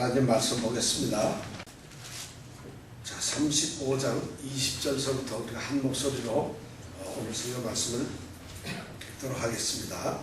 하나님 말씀 보겠습니다. 자, 35장 20절서부터 우리가 한 목소리로 오늘 성경 말씀을 읽도록 하겠습니다.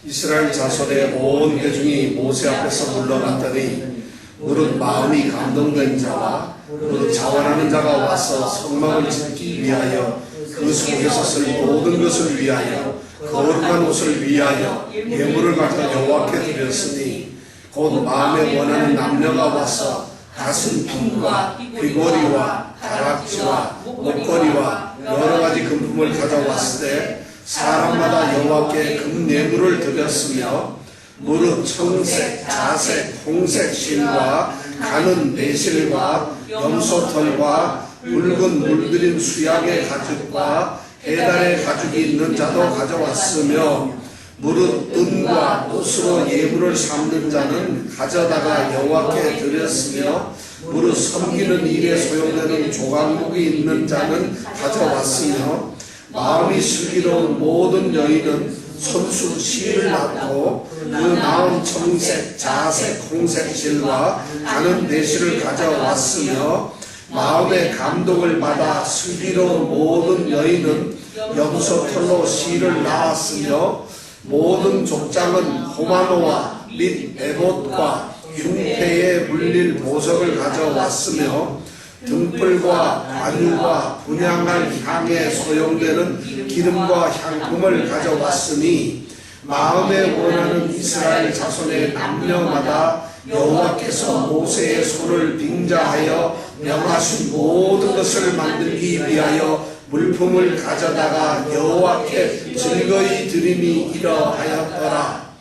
이스라엘 자손의 온 회중이 모세 앞에서 물러갔더니 무릇 마음이 감동된 자와 무릇 자원하는 자가 와서 성막을 짓기 위하여 그 속에서 쓸 모든 것을 위하여 거룩한 옷을 위하여 예물을 가져 여호와께 드렸으니 곧 마음에 원하는 남녀가 와서 가슴 핀과 귀걸이와 다락지와 목걸이와 여러가지 금품을 가져왔을 때 사람마다 여호와께 금예물을 드렸으며 무릇 청색, 자색, 홍색 실과 가는 매실과 염소털과 붉은 물들인 수약의 가죽과 해달의 가죽이 있는 자도 가져왔으며 무릇 은과 옷으로 예물을 삼는 자는 가져다가 여호와께 드렸으며 무릇 섬기는 일에 소용되는 조각목이 있는 자는 가져왔으며 마음이 슬기로운 모든 여인은 손수 실을 낳고 그 낳은 청색, 자색, 홍색 실과 가는 내실을 가져왔으며 마음의 감동을 받아 슬기로운 모든 여인은 염소털로 실을 낳았으며 모든 족장은 호마노와 및 에봇과 흉패에 물릴 보석을 가져왔으며 등불과 관유와 분향할 향에 소용되는 기름과 향품을 가져왔으니 마음에 원하는 이스라엘 자손의 남녀마다 여호와께서 모세의 손을 빙자하여 명하신 모든 것을 만들기 위하여 물품을 가져다가 여호와께 즐거이 드림이 이러하였더라.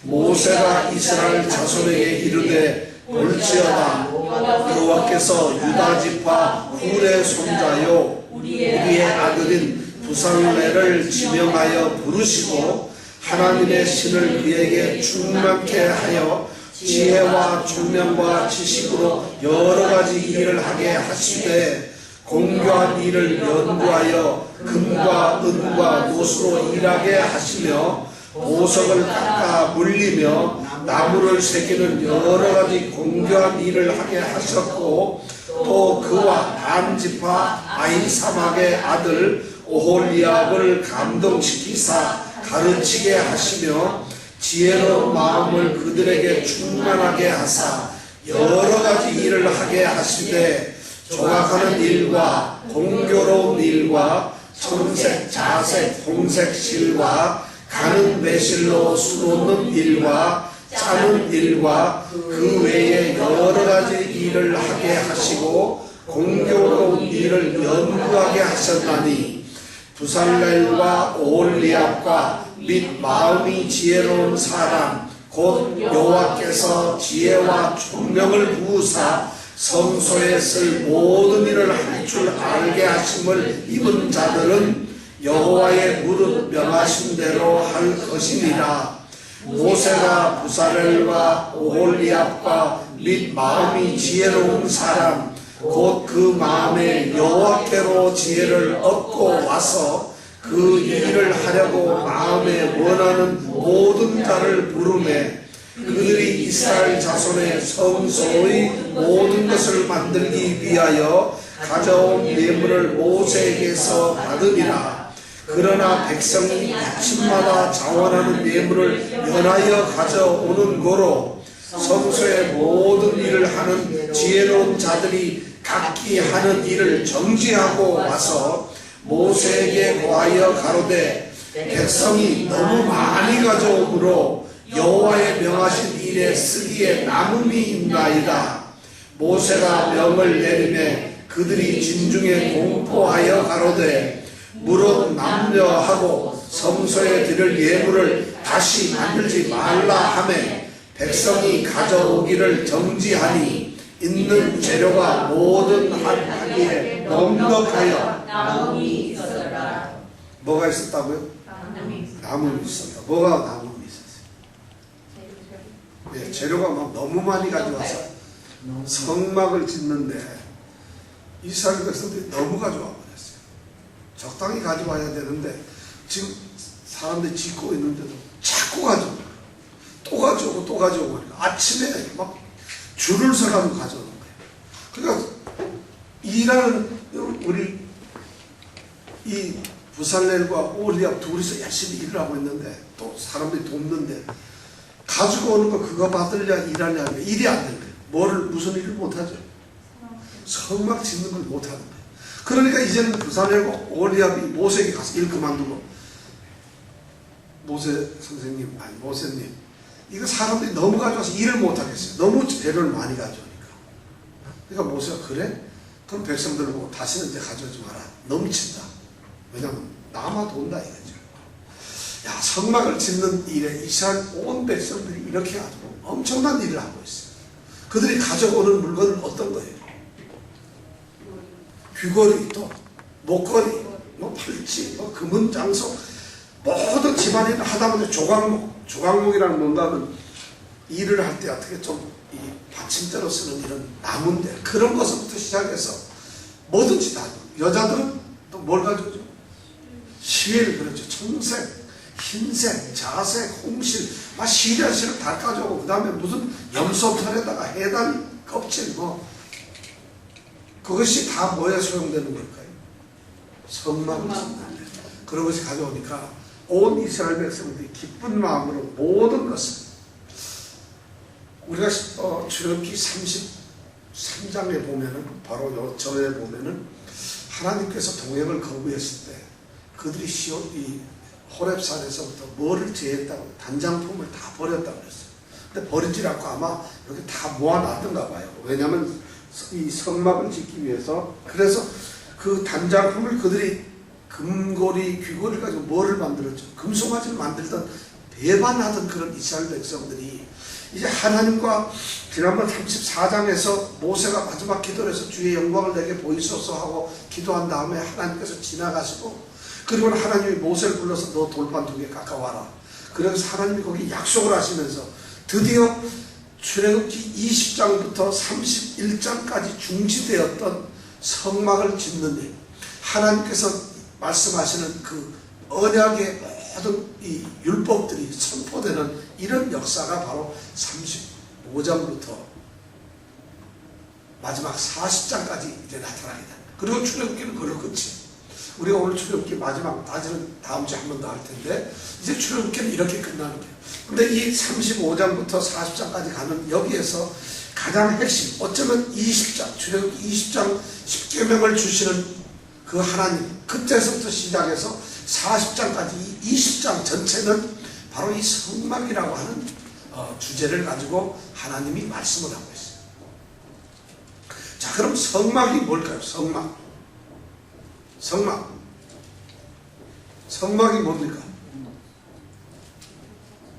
모세가 이스라엘 자손에게 이르되 볼지어다 여호와께서 유다 지파 훌의 손자요 우리의 아들인 부살레를 지명하여 부르시고 하나님의 신을 그에게 충만케 하여 지혜와 총명과 지식으로 여러가지 일을 하게 하시되 공교한 일을 연구하여 금과 은과 못으로 일하게 하시며 보석을 깎아 물리며 나무를 새기는 여러가지 공교한 일을 하게 하셨고 또 그와 단 지파 아히사막의 아들 오홀리압을 감동시키사 가르치게 하시며 지혜로운 마음을 그들에게 충만하게 하사 여러가지 일을 하게 하시되 조각하는 일과 공교로운 일과 청색, 자색, 홍색 실과 가는 매실로 수놓는 일과 짜는 일과 그 외에 여러가지 일을 하게 하시고 공교로운 일을 연구하게 하셨나니 부살렐과 오홀리압과 및 마음이 지혜로운 사람 곧 여호와께서 지혜와 총명을 부으사 성소에 쓸 모든 일을 할 줄 알게 하심을 입은 자들은 여호와의 무릇 명하신 대로 할 것이니라. 모세가 부살렐과 오홀리압과 및 마음이 지혜로운 사람 곧 그 마음에 여호와께로 지혜를 얻고 와서 그 일을 하려고 마음에 원하는 모든 자를 부르매 그들이 이스라엘 자손의 성소의 모든 것을 만들기 위하여 가져온 예물을 모세에게서 받으니라. 그러나 백성이 아침마다 자원하는 예물을 연하여 가져오는 고로 성소의 모든 일을 하는 지혜로운 자들이 각기 하는 일을 정지하고 와서 모세에게 고하여 가로되 백성이 너무 많이 가져오므로 여호와의 명하신 일에 쓰기에 남음이 있나이다. 모세가 명을 내리매 그들이 진중에 공포하여 가로되 무릇 남녀하고 성소에 드릴 예물을 다시 만들지 말라 하매 백성이 가져오기를 정지하니 있는 재료가 모든 하기에 넉넉하여 나무이 있었더라. 뭐가 있었다고요? 나무이 있었다. 뭐가 나무이 있었어요? 네, 재료가 막 너무 많이 가져와서 성막을 짓는데 이스라엘 백성들이 너무 가져와 버렸어요. 적당히 가져와야 되는데 지금 사람들이 짓고 있는데도 자꾸 가져오고 또 가져오고 또 가져오고 아침에 막 줄을 서가지고 가져오는 거예요. 그러니까 일하는 우리 이 부살렐과 오리압 둘이서 열심히 일을 하고 있는데 또 사람들이 돕는데 가지고 오는 거 그거 받으려 일하려 하면 일이 안 되는 거예요. 무슨 일을 못하죠? 성막 짓는 걸 못하는 거예요. 그러니까 이제는 부살렐과 오리압이 모세에게 가서 일 그만두고 모세님 이거 사람들이 너무 가져와서 일을 못하겠어요. 너무 배를 많이 가져오니까. 그러니까 모세가 그래? 그럼 백성들 보고 다시는 이제 가져오지 마라. 넘친다. 왜냐하면 남아 돈다 이거죠. 야, 성막을 짓는 일에 이스라엘 온 백성들이 이렇게 가지고 엄청난 일을 하고 있어요. 그들이 가져오는 물건은 어떤 거예요? 귀걸이, 또 목걸이, 팔찌, 금은 장소, 모든 집안일을 하다 보니 조각목이라는 뭔가는 일을 할 때 어떻게 좀 이 받침대로 쓰는 이런 나무인데 그런 것부터 시작해서 뭐든지 다. 여자들은 또 뭘 가져오죠? 시일, 그렇죠. 청색, 흰색, 자색, 홍실, 시리아실을 다 가져오고 그 다음에 무슨 염소털에다가 해달 껍질 그것이 다 뭐에 소용되는 걸까요? 성막을 짓는데 그런 것이 가져오니까 온 이스라엘 백성들이 기쁜 마음으로 모든 것을 우리가 출애굽기 33장에 보면은 바로 요 전에 보면은 하나님께서 동행을 거부했을 때 그들이 이 호렙산에서부터 뭐를 제했다고 단장품을 다 버렸다고 그랬어요. 근데 버리지 않고 아마 여기 다 모아놨던가 봐요. 왜냐하면 이 성막을 짓기 위해서. 그래서 그 단장품을 그들이 금고리, 귀고리를 가지고 뭐를 만들었죠? 금송아지를 만들던 배반하던 그런 이스라엘 백성들이 이제 하나님과 지난번 34장에서 모세가 마지막 기도를 해서 주의 영광을 내게 보이소서 하고 기도한 다음에 하나님께서 지나가시고 그리고는 하나님이 모세를 불러서 너 돌판 2개 깎아와라. 그래서 하나님이 거기 약속을 하시면서 드디어 출애굽기 20장부터 31장까지 중지되었던 성막을 짓는 일, 하나님께서 말씀하시는 그 언약의 모든 이 율법들이 선포되는 이런 역사가 바로 35장부터 마지막 40장까지 이제 나타나게 됩니다. 그리고 출애굽기는 그걸로 끝이에요. 우리가 오늘 출애굽기 마지막 다지는 다음 주에 한 번 더 할 텐데 이제 출애굽기는 이렇게 끝나는 거예요. 근데 이 35장부터 40장까지 가는 여기에서 가장 핵심, 어쩌면 20장, 출애굽기 20장 10계명을 주시는 그 하나님, 그때서부터 시작해서 40장까지 이 20장 전체는 바로 이 성막이라고 하는 주제를 가지고 하나님이 말씀을 하고 있어요. 자, 그럼 성막이 뭘까요? 성막이 뭡니까?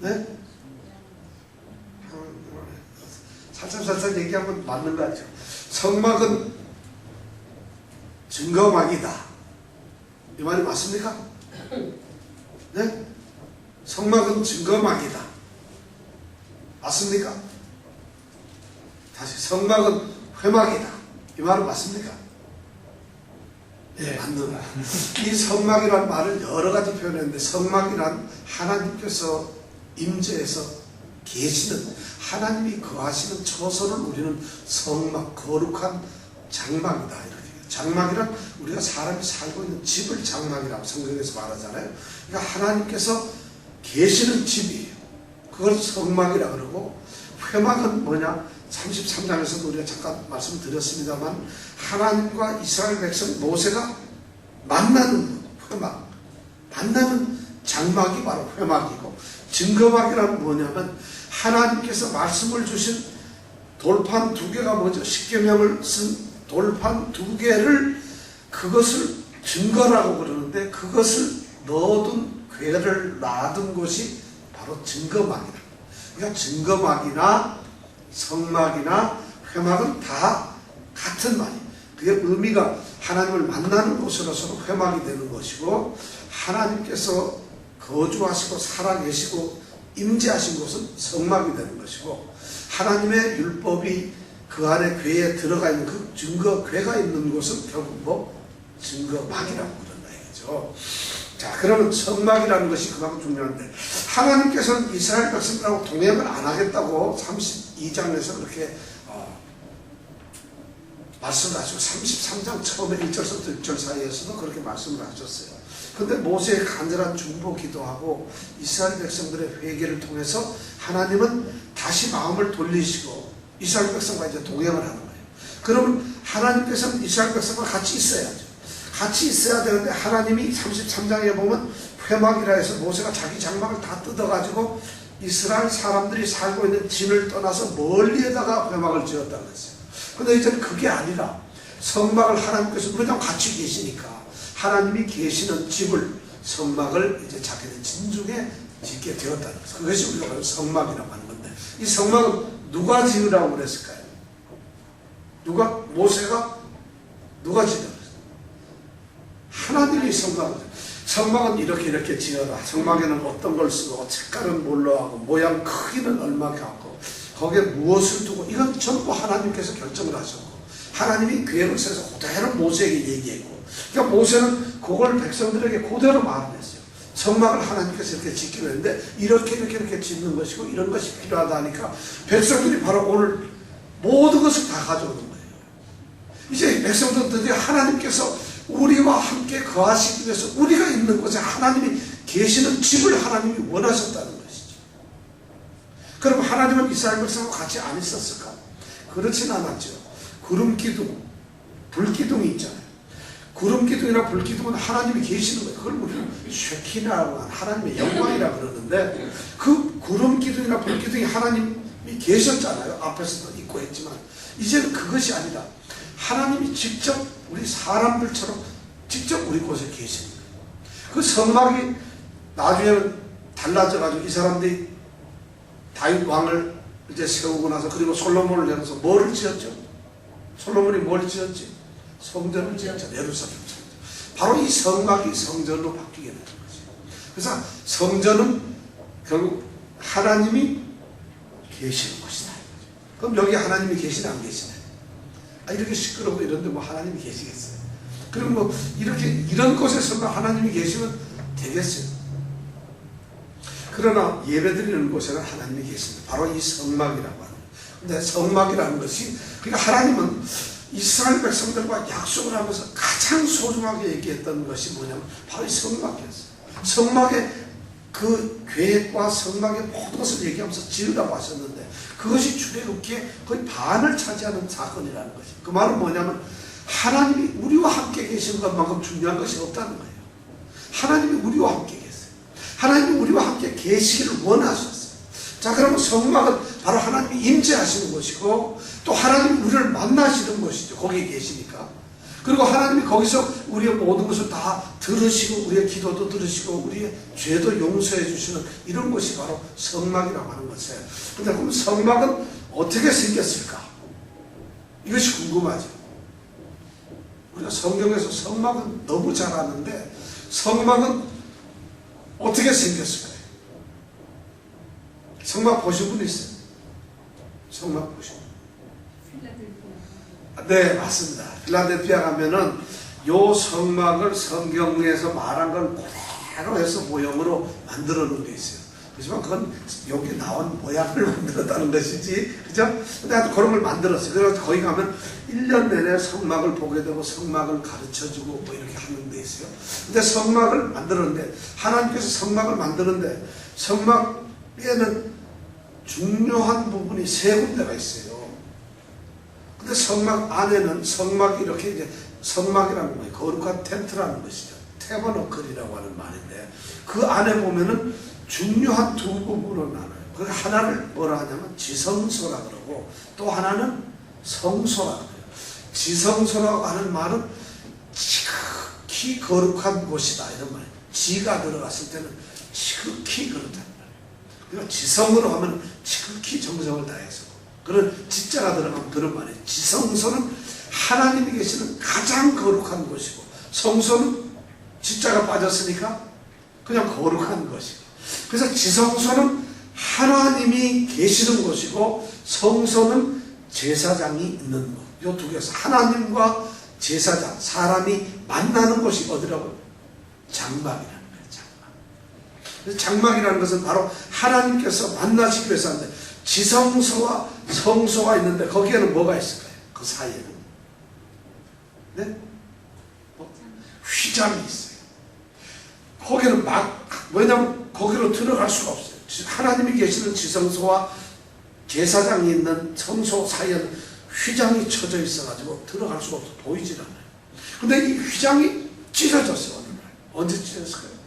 네? 살짝 얘기하면 맞는 거 같죠. 성막은 증거막이다. 이 말이 맞습니까? 네? 성막은 증거막이다. 맞습니까? 다시, 성막은 회막이다. 이 말은 맞습니까? 예, 맞는. 이 성막이라는 말을 여러 가지 표현했는데 성막이란 하나님께서 임재해서 계시는, 하나님이 거하시는 처소를 우리는 성막, 거룩한 장막이다 이렇게. 장막이란 우리가 사람이 살고 있는 집을 장막이라고 성경에서 말하잖아요. 그러니까 하나님께서 계시는 집이에요. 그걸 성막이라 그러고, 회막은 뭐냐? 33장에서도 우리가 잠깐 말씀드렸습니다만 하나님과 이스라엘 백성 모세가 만나는 회막, 만나는 장막이 바로 회막이고, 증거막이란 뭐냐면 하나님께서 말씀을 주신 돌판 2개가 뭐죠? 십계명을 쓴 돌판 2개를, 그것을 증거라고 그러는데 그것을 넣어둔 궤를 놔둔 곳이 바로 증거막이다. 그러니까 증거막이나 성막이나 회막은 다 같은 말이에요. 그게 의미가 하나님을 만나는 곳으로서는 회막이 되는 것이고, 하나님께서 거주하시고 살아계시고 임재하신 곳은 성막이 되는 것이고, 하나님의 율법이 그 안에 궤에 들어가 있는 그 증거 궤가 있는 곳은 결국 증거막이라고 그런다 이거죠. 자, 그러면 성막이라는 것이 그만큼 중요한데, 하나님께서는 이스라엘 백성들하고 동행을 안 하겠다고 32장에서 그렇게 말씀을 하시고 33장 처음에 1절부터 6절 사이에서도 그렇게 말씀을 하셨어요. 근데 모세의 간절한 중보 기도하고 이스라엘 백성들의 회개를 통해서 하나님은 다시 마음을 돌리시고 이스라엘 백성과 이제 동행을 하는 거예요. 그러면 하나님께서는 이스라엘 백성과 같이 있어야죠. 같이 있어야 되는데 하나님이 33장에 보면 회막이라 해서 모세가 자기 장막을 다 뜯어가지고 이스라엘 사람들이 살고 있는 진을 떠나서 멀리에다가 회막을 지었다고 했어요. 근데 이제는 그게 아니라 성막을 하나님께서 그냥 같이 계시니까 하나님이 계시는 집을 성막을 이제 자기네 진중에 짓게 되었다는 거죠. 그것이 우리가 성막이라고 하는 건데 이 성막은 누가 지으라고 그랬을까요? 모세가 누가 지으라고 그랬어요? 하나님이 성막은 이렇게 지어라. 성막에는 어떤 걸 쓰고 색깔은 뭘로 하고 모양 크기는 얼마게 하고 거기에 무엇을 두고 이건 전부 하나님께서 결정을 하셨고 하나님이 계획을 세서 그대로 모세에게 얘기했고 그러니까 모세는 그걸 백성들에게 그대로 말을 했어요. 성막을 하나님께서 이렇게 짓기로 했는데 이렇게 짓는 것이고 이런 것이 필요하다 하니까 백성들이 바로 오늘 모든 것을 다 가져오는 거예요. 이제 백성들은 드디어 하나님께서 우리와 함께 거하시기 위해서 우리가 있는 곳에 하나님이 계시는 집을 하나님이 원하셨다는 것이죠. 그럼 하나님은 이스라엘 백성과 같이 안 있었을까? 그렇진 않았죠. 구름기둥, 불기둥이 있잖아요. 구름기둥이나 불기둥은 하나님이 계시는 거예요. 그걸 우리는 쉐키나라고 하는 하나님의 영광이라고 그러는데 그 구름기둥이나 불기둥이 하나님이 계셨잖아요. 앞에서도 있고 했지만 이제는 그것이 아니라 하나님이 직접 우리 사람들처럼 직접 우리 곳에 계시는 거예요. 그 성막이 나중에는 달라져가지고 이 사람들이 다윗 왕을 이제 세우고 나서 그리고 솔로몬을 내려서 뭐를 지었죠? 솔로몬이 뭘 지었지? 성전을 지었죠. 예루살렘 성전. 바로 이 성막이 성전으로 바뀌게 되는 거죠. 그래서 성전은 결국 하나님이 계시는 곳이다. 그럼 여기 하나님이 계시나 안 계시나? 이렇게 시끄럽고 이런데 뭐 하나님이 계시겠어요? 그럼 뭐 이런 곳에서 하나님이 계시면 되겠어요? 그러나 예배드리는 곳에는 하나님이 계십니다. 바로 이 성막이라고 하는 거예요. 근데 성막이라는 것이 그러니까 하나님은 이스라엘 백성들과 약속을 하면서 가장 소중하게 얘기했던 것이 뭐냐면 바로 이 성막이었어요. 성막의 그 계획과 성막의 모든 것을 얘기하면서 지으라고 하셨는데 그것이 출애굽기에 거의 반을 차지하는 사건이라는 것이죠. 그 말은 뭐냐면 하나님이 우리와 함께 계시는 것만큼 중요한 것이 없다는 거예요. 하나님이 우리와 함께 계세요. 하나님이 우리와 함께 계시기를 원하셨어요. 자, 그러면 성막은 바로 하나님이 임재하시는 것이고 또 하나님이 우리를 만나시는 것이죠. 거기에 계시니까. 그리고 하나님이 거기서 우리의 모든 것을 다 들으시고 우리의 기도도 들으시고 우리의 죄도 용서해 주시는 이런 것이 바로 성막이라고 하는 것이에요. 그런데 그럼 성막은 어떻게 생겼을까? 이것이 궁금하죠. 우리가 성경에서 성막은 너무 잘 아는데 성막은 어떻게 생겼을까요? 성막 보신 분 있어요? 성막 보신 분? 네, 맞습니다. 필라델피아 가면은 요 성막을 성경에서 말한 걸 그대로 해서 모형으로 만들어 놓은 게 있어요. 그렇지만 그건 여기 나온 모양을 만들었다는 것이지, 그죠? 근데 하여튼 그런 걸 만들었어요. 그래서 거기 가면 1년 내내 성막을 보게 되고 성막을 가르쳐 주고 뭐 이렇게 하는 데 있어요. 근데 성막을 만들었는데, 하나님께서 성막을 만드는데, 성막에는 중요한 부분이 세 군데가 있어요. 근데 성막 안에는 성막이 이렇게 이제 성막이라는 거예요. 거룩한 텐트라는 것이죠. 태버너클이라고 하는 말인데 그 안에 보면은 중요한 두 부분으로 나눠요. 그 하나를 뭐라 하냐면 지성소라 그러고 또 하나는 성소라 그래요. 지성소라고 하는 말은 지극히 거룩한 곳이다 이런 말이에요. 지가 들어갔을 때는 지극히 그렇다는 말이에요. 그러니까 지성으로 하면 지극히 정성을 다해서 그런 지자가 들어가면 그런 말이에요. 지성소는 하나님이 계시는 가장 거룩한 곳이고 성소는 지자가 빠졌으니까 그냥 거룩한 것이고 그래서 지성소는 하나님이 계시는 곳이고 성소는 제사장이 있는 곳. 이 두 개에서 하나님과 제사장, 사람이 만나는 곳이 어디라고? 장막이라는 거예요. 장막. 그래서 장막이라는 것은 바로 하나님께서 만나시기 위해서 하는데 지성소와 성소가 있는데 거기에는 뭐가 있을까요? 그 사이에는 네? 휘장이 있어요. 거기는 왜냐하면 거기로 들어갈 수가 없어요. 하나님이 계시는 지성소와 제사장이 있는 성소 사이에는 휘장이 쳐져 있어가지고 들어갈 수가 없어. 보이질 않아요. 근데 이 휘장이 찢어졌어요. 어느 날. 언제 찢어졌을까요?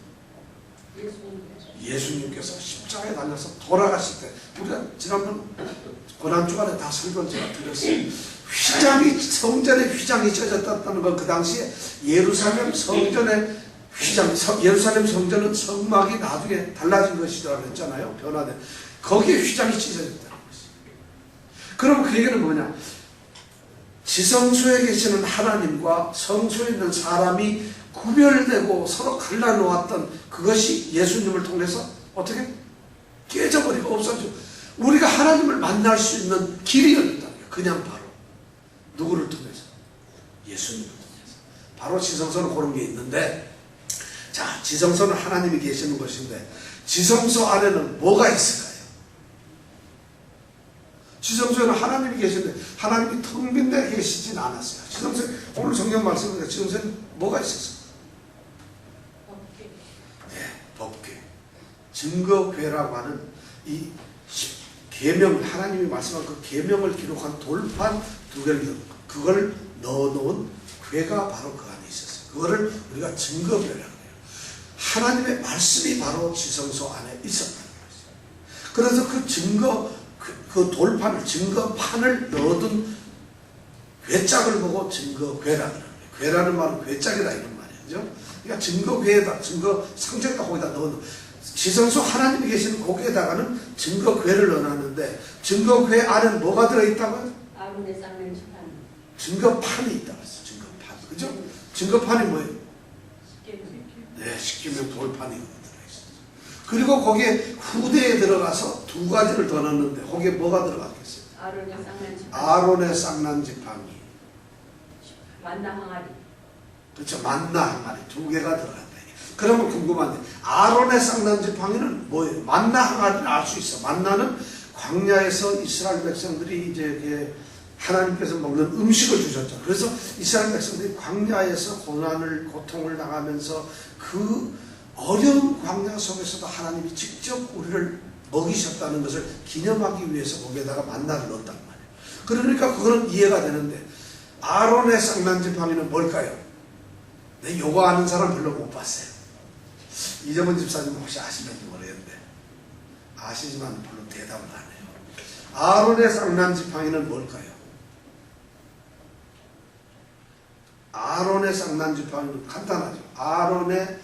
예수님께서 십자가에 달려서 돌아가실 때, 우리가 지난번 고난주간에 다 설교를 제가 드렸어요. 휘장이, 성전에 휘장이 찢어졌다는 건 그 당시에 예루살렘 성전의 휘장, 예루살렘 성전은 성막이 나중에 달라진 것이라고 했잖아요. 변화된. 거기에 휘장이 찢어졌다는 것이죠. 그럼 그 얘기는 뭐냐? 지성소에 계시는 하나님과 성소에 있는 사람이 구별되고 서로 갈라놓았던 그것이 예수님을 통해서 어떻게 깨져버리고 없어지고 우리가 하나님을 만날 수 있는 길이 열렸다는 거예요. 그냥 바로 누구를 통해서? 예수님을 통해서. 바로 지성소는 그런 게 있는데, 자, 지성소는 하나님이 계시는 것인데 지성소 안에는 뭐가 있을까요? 지성소에는 하나님이 계시는데 하나님이 텅 빈 데 계시진 않았어요. 지성소에 오늘 성경 말씀입니다. 지성소에는 뭐가 있었어요? 법궤, 증거궤라고 하는 이 계명, 하나님이 말씀한 그 계명을 기록한 돌판 2개를 그걸 넣어놓은 궤가 바로 그 안에 있었어요. 그거를 우리가 증거궤라고 해요. 하나님의 말씀이 바로 지성소 안에 있었다는 거죠. 그래서 그 돌판을, 증거판을 넣어둔 궤짝을 보고 증거궤라는 거예요. 궤라는 말은 궤짝이다 이런 말이죠. 그러니까 증거궤에다, 증거 상자에다 거기다 넣어놓은 지성소 하나님이 계시는 거기에다가는 증거궤를 넣어놨는데 증거궤 안에는 뭐가 들어있다고요? 아론의 쌍난 지팡이. 증거판이 있다고 했어요. 증거판. 그죠? 증거판이 뭐예요? 네, 십계명 돌판이 들어있어요. 그리고 거기에 후대에 들어가서 2가지를 더 넣었는데 거기에 뭐가 들어갔겠어요? 아론의 쌍난 지팡이. 아론의 쌍난 지팡이. 만나 항아리. 그렇죠. 만나 항아리 2개가 들어간다. 그러면 궁금한데 아론의 쌍난 지팡이는 뭐예요? 만나 항아리는 알 수 있어. 만나는 광야에서 이스라엘 백성들이 이제 하나님께서 먹는 음식을 주셨죠. 그래서 이스라엘 백성들이 광야에서 고통을 당하면서 그 어려운 광야 속에서도 하나님이 직접 우리를 먹이셨다는 것을 기념하기 위해서 거기에다가 만나를 넣었단 말이에요. 그러니까 그거는 이해가 되는데 아론의 쌍난 지팡이는 뭘까요? 네, 요거 아는 사람 별로 못 봤어요. 이정은 집사님 혹시 아시는지 모르겠는데 아시지만 별로 대답을 안 해요. 아론의 쌍난 지팡이는 뭘까요? 아론의 쌍난 지팡이는 간단하죠. 아론의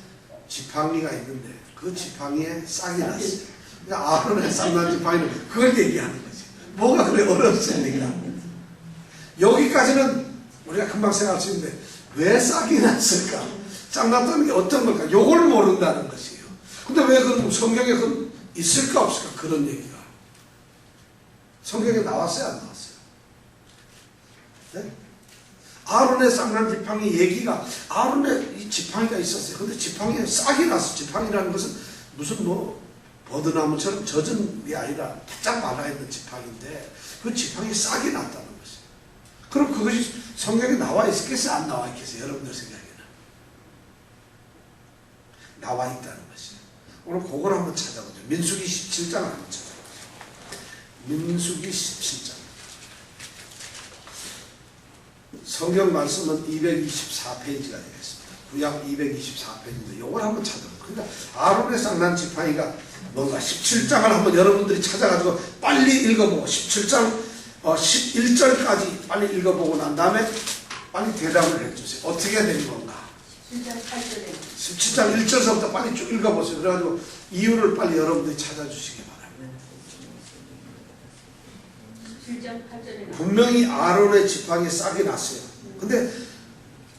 지팡이가 있는데 그 지팡이에 싹이 났어요. 그러니까 아론의 쌍난 지팡이는 그걸 얘기하는 거지. 뭐가 그래 어렵습니까? 여기까지는 우리가 금방 생각할 수 있는데 왜 싹이 났을까? 싹 났다는 게 어떤 걸까? 요걸 모른다는 것이에요. 근데 왜 그럼 성경에 있을까 없을까? 그런 얘기가 성경에 나왔어요 안 나왔어요? 네? 아론의 쌍난 지팡이 얘기가 아론의 이 지팡이가 있었어요. 근데 지팡이에 싹이 났어. 지팡이라는 것은 무슨 버드나무처럼 젖은 게 아니라 바짝 말라있는 지팡이인데 그 지팡이에 싹이 났다는 것이에요. 그럼 그것이 성경에 나와 있겠어요? 안 나와 있겠어요? 여러분들 생각에는 나와 있다는 것이에요. 오늘 그걸 한번 찾아보죠. 민수기 17장을 한번 찾아보죠. 민수기 17장. 성경 말씀은 224페이지가 되겠습니다. 구약 224페이지인데 이걸 한번 찾아보죠. 그러니까 아론의 쌍난 지팡이가 뭔가 17장을 한번 여러분들이 찾아가지고 빨리 읽어보고 17장 11절까지 빨리 읽어보고 난 다음에 빨리 대답을 해주세요. 어떻게 된 건가? 17장 1절서부터 빨리 쭉 읽어보세요. 그래가지고 이유를 빨리 여러분들이 찾아주시기 바랍니다. 7장 8절에 분명히 아론의 지팡이에 싹이 났어요. 근데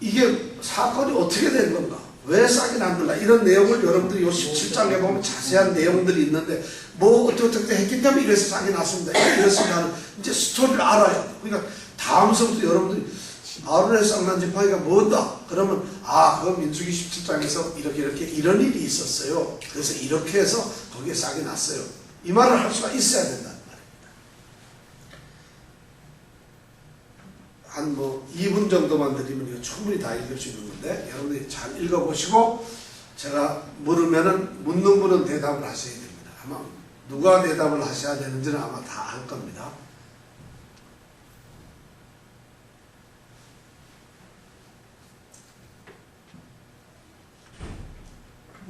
이게 사건이 어떻게 된 건가? 왜 싹이 났는가? 이런 내용을 여러분들이 요 17장에 보면 자세한 내용들이 있는데 뭐 어떻게 했기 때문에 이래서 싹이 났습니다. 이랬으면 이제 스토리를 알아요. 그러니까 다음서부터 여러분들이 아론의 쌍난 지팡이가 뭐다? 그러면 그건 민수기 17장에서 이렇게 이런 일이 있었어요. 그래서 이렇게 해서 거기에 싹이 났어요. 이 말을 할 수가 있어야 된다는 말입니다. 한 뭐 2분 정도만 드리면 이거 충분히 다 읽을 수 있는 건데 여러분들이 잘 읽어보시고 제가 물으면은 묻는 분은 대답을 하셔야 됩니다. 아마 누가 대답을 하셔야 되는지는 아마 다 알 겁니다.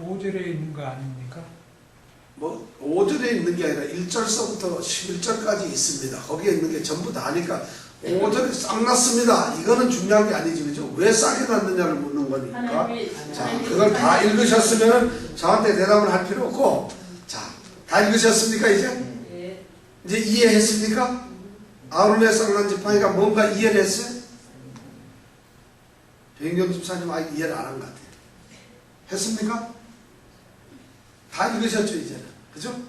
오절에 있는 거 아닙니까? 뭐 5절에 있는 게 아니라 1절서부터 11절까지 있습니다. 거기에 있는 게 전부 다니까 5절에 싹 났습니다. 이거는 중요한 게 아니지, 그죠? 왜 싹이 났느냐를 묻는 거니까. 자, 그걸 다 읽으셨으면 저한테 대답을 할 필요 없고, 자, 다 읽으셨습니까, 이제? 예. 이제 이해했습니까? 아론의 쌍난 지팡이가 뭔가 이해를 했어요? 백경 집사님 아직 이해를 안 한 것 같아요. 했습니까? 다 읽으셨죠, 이제는. 그죠?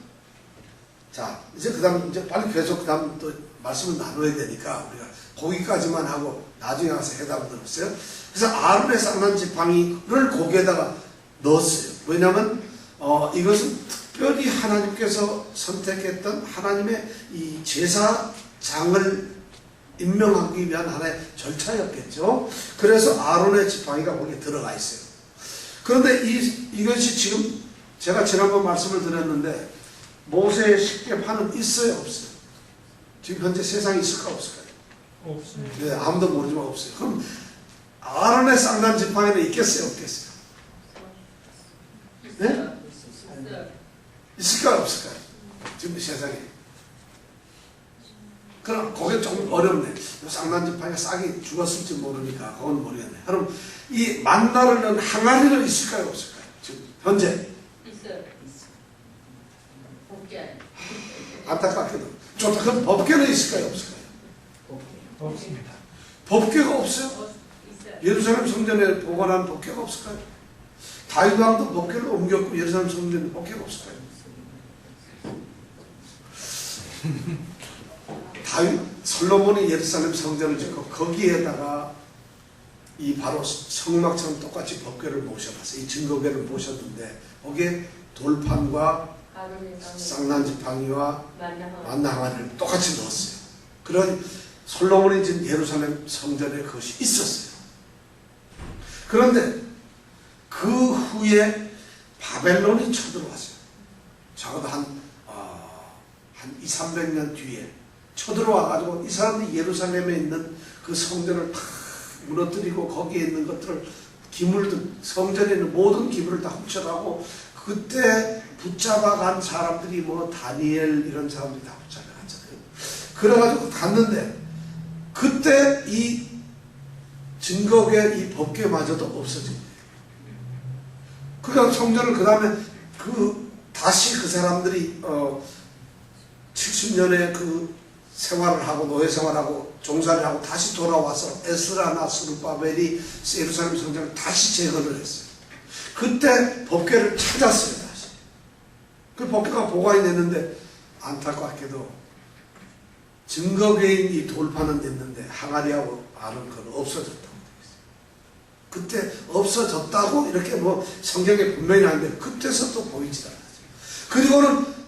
자, 이제 그 다음, 이제 빨리 계속 그 다음 또 말씀을 나눠야 되니까 우리가 거기까지만 하고 나중에 가서 해답을 들었어요. 그래서 아론의 쌍난 지팡이를 거기에다가 넣었어요. 왜냐하면 이것은 특별히 하나님께서 선택했던 하나님의 이 제사장을 임명하기 위한 하나의 절차였겠죠. 그래서 아론의 지팡이가 거기에 들어가 있어요. 그런데 이것이 지금 제가 지난번 말씀을 드렸는데 모세의 십계판은 있어요, 없어요? 지금 현재 세상에 있을까 없을까요? 없습니다. 네, 아무도 모르지만 없어요. 그럼 아론의 쌍난 지팡이는 있겠어요, 없겠어요? 네? 있어요. 있을까요, 없을까요? 지금 세상에. 그럼 거기 조금 어렵네. 쌍난 지팡이가 싹이 죽었을지 모르니까 그건 모르겠네. 그럼 이 만나를 넣은 항아리는 있을까요, 없을까요? 지금 현재. 있어요. 복귀. 안타깝게도. 좋다. 그럼 법궤는 있을까요, 없을까요? 없습니다. 법궤가 없어요? 있어요. 예루살렘 성전에 보관한 법궤가 없을까요? 다윗 왕도 법궤를 옮겼고 예루살렘 성전에 법궤가 없을까요? 다윗 솔로몬이 예루살렘 성전을 짓고 거기에다가 이 바로 성막처럼 똑같이 법궤를 모셔놨어요. 이 증거궤를 모셨는데 거기에 돌판과 쌍난 지팡이와 만나 항아리를 똑같이 넣었어요. 그런 솔로몬이 지은 예루살렘 성전에 그것이 있었어요. 그런데 그 후에 바벨론이 쳐들어왔어요. 적어도 한 200~300년 뒤에 쳐들어와가지고 이 사람들이 예루살렘에 있는 그 성전을 다 무너뜨리고 거기에 있는 것들을 기물들, 성전에 있는 모든 기물을 다 훔쳐가고 그때 붙잡아간 사람들이 뭐 다니엘 이런 사람들이 다 붙잡아갔잖아요. 그래가지고 갔는데 그때 이 증거궤 이 법궤마저도 없어진 거예요. 그러니까 성전을 그 다음에 다시 그 사람들이 70년의 그 생활을 하고 노예 생활하고 종살이를 하고 다시 돌아와서 에스라나 스룹바벨이 예루살렘 성전을 다시 재건을 했어요. 그때 법궤를 찾았어요. 다시. 그 법궤가 보관이 됐는데 안타깝게도 증거궤인 이 돌판은 됐는데 항아리하고 아는 건 없어졌다고 되어 있어요. 그때 없어졌다고 이렇게 뭐 성경에 분명히 하는데 그때서 또 보이지 않아요. 그리고는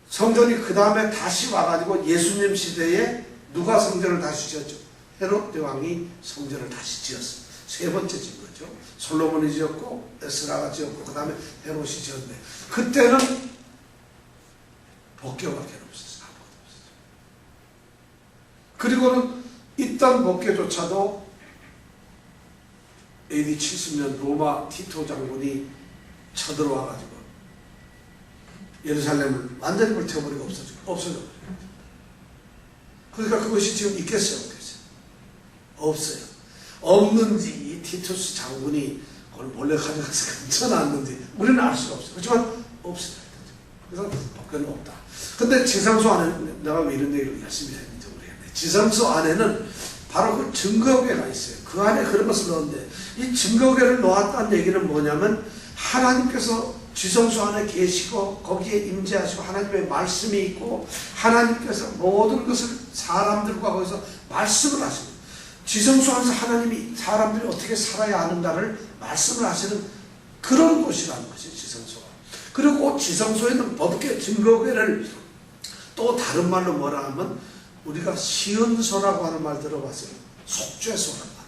성전이 그 다음에 다시 와가지고 예수님 시대에 누가 성전을 다시 지었죠? 헤롯 대왕이 성전을 다시 지었어요. 세 번째 지은 거죠. 솔로몬이 지었고 에스라가 지었고 그 다음에 헤롯이 지었는데 그때는 법궤밖에 없었어요. 아무것도 없었어요. 그리고는 있던 법궤조차도 AD 70년 로마 티토 장군이 쳐들어와가지고 예루살렘을 완전히 불태워버리고 없어져버려요. 그러니까 그것이 지금 있겠어요, 없겠어요? 없어요. 없는지 이 티투스 장군이 그걸 몰래 가져가서 감춰놨는지 우리는 알 수가 없어요. 그렇지만 없어요. 그래서 법궤는 없다. 근데 지성소 안에 내가 왜 이런 얘기를 열심히 했는지 모르겠네. 지성소 안에는 바로 그 증거궤가 있어요. 그 안에 그런 것을 넣었는데 이 증거궤를 놓았다는 얘기는 뭐냐면 하나님께서 지성소 안에 계시고 거기에 임재하시고 하나님의 말씀이 있고 하나님께서 모든 것을 사람들과 거기서 말씀을 하시고 지성소 안에서 하나님이 사람들이 어떻게 살아야 하는가를 말씀을 하시는 그런 곳이라는 것이 지성소가. 그리고 지성소에는 법궤 증거궤를 또 다른 말로 뭐라 하면 우리가 시은소라고 하는 말 들어봤어요. 속죄소란 말.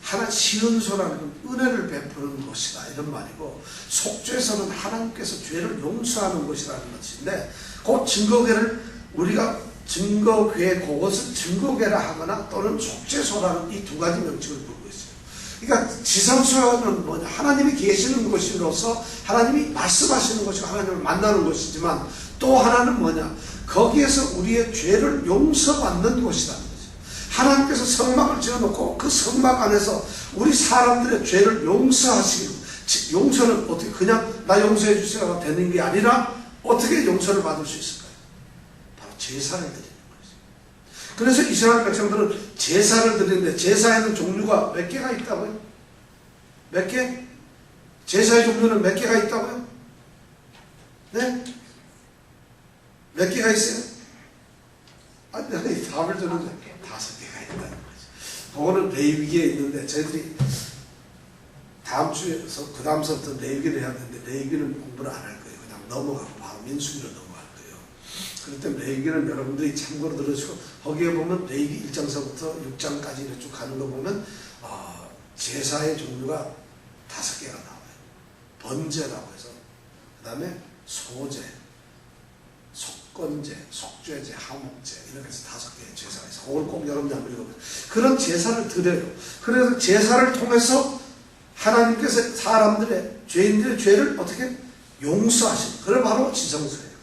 하나 시은소라는 건 은혜를 베푸는 곳이다 이런 말이고, 속죄소는 하나님께서 죄를 용서하는 곳이라는 것인데, 그 증거궤를 우리가 증거궤 그것을 증거궤라 하거나 또는 속죄소라는 이 두 가지 명칭을 부르고 있어요. 그러니까 지성소는 뭐냐, 하나님이 계시는 곳으로서 하나님이 말씀하시는 곳이고 하나님을 만나는 곳이지만, 또 하나는 뭐냐, 거기에서 우리의 죄를 용서받는 곳이라는 거죠. 하나님께서 성막을 지어놓고 그 성막 안에서 우리 사람들의 죄를 용서하시고, 용서는 어떻게 그냥 나 용서해 주세요가 되는 게 아니라 어떻게 용서를 받을 수 있을까요? 바로 제사를 드리는 거죠. 그래서 이스라엘 백성들은 제사를 드리는데, 제사에는 종류가 몇 개가 있다고요? 몇 개? 제사의 종류는 몇 개가 있다고요? 네? 몇 개가 있어요? 아니, 답을 주는데 5개가 있다는 거죠. 그거는 레위기에 있는데, 저희들이 다음 주에서 그 다음서부터 레위기를 해야 되는데, 레위기는 공부를 안 할 거예요. 그냥 넘어가고 바로 민수기로 넘어갈 거예요. 그렇기 때문에 레위기는 여러분들이 참고로 들으시고, 거기에 보면 레위기 1장서부터 6장까지 이렇게 쭉 가는 거 보면 제사의 종류가 5개가 나와요. 번제라고 해서, 그 다음에 소제, 속건제, 속죄제, 하목제, 이렇게 해서 5개의 제사가 있어요. 그걸 꼭 여러분이 한번 읽어보세요. 그런 제사를 드려요. 그래서 제사를 통해서 하나님께서 사람들의, 죄인들의 죄를 어떻게 용서하시는, 그게 바로 지성소예요.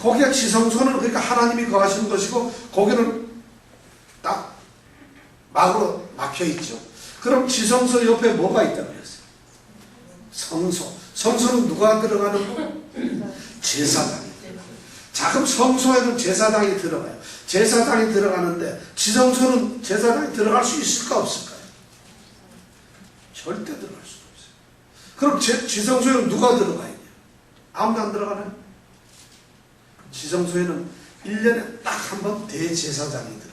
거기가 지성소는 그러니까 하나님이 거하시는 것이고, 거기는 딱 막으로 막혀 있죠. 그럼 지성소 옆에 뭐가 있다고 그랬어요? 성소. 성소는 누가 들어가는 거? 제사장이. 자, 그럼 성소에는 제사장이 들어가요. 제사장이 들어가는데, 지성소는 제사장이 들어갈 수 있을까 없을까요? 절대 들어갈 수가 없어요. 그럼 지성소에는 누가 들어가 있냐? 아무도 안 들어가나요? 지성소에는 1년에 딱 한 번 대제사장이 들어가요.